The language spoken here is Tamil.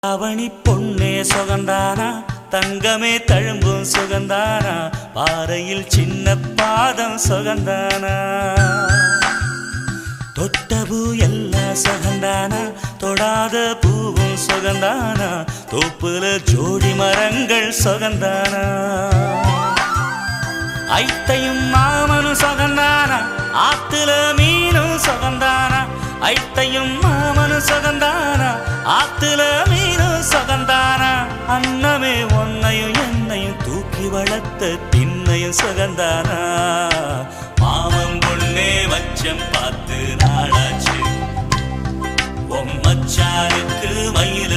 அவனி பொன்னே சுகந்தானா, தங்கமே தழும்பும் சுகந்தானா, பாறையில் சின்ன பாதம் சுகந்தானா, தொட்ட பூ எல்லாம் சுகந்தானா, தொடாத பூவும் சுகந்தானா, தோப்புல ஜோடி மரங்கள் சுகந்தானா, ஐத்தையும் மாமனும் சுகந்தானா, ஆத்துல மீனும் சுகந்தானா, ஐத்தையும் மாமனும் சுகந்தானா, ஆத்துல மீனும் சுகந்தானா, அன்னமே ஒன்னையும் என்னையும் தூக்கி வளர்த்த திண்ணையும் சுகந்தானா, மாமன் பொண்ணே வச்சம் பார்த்து நாளாச்சு, மச்சானுக்கு மயில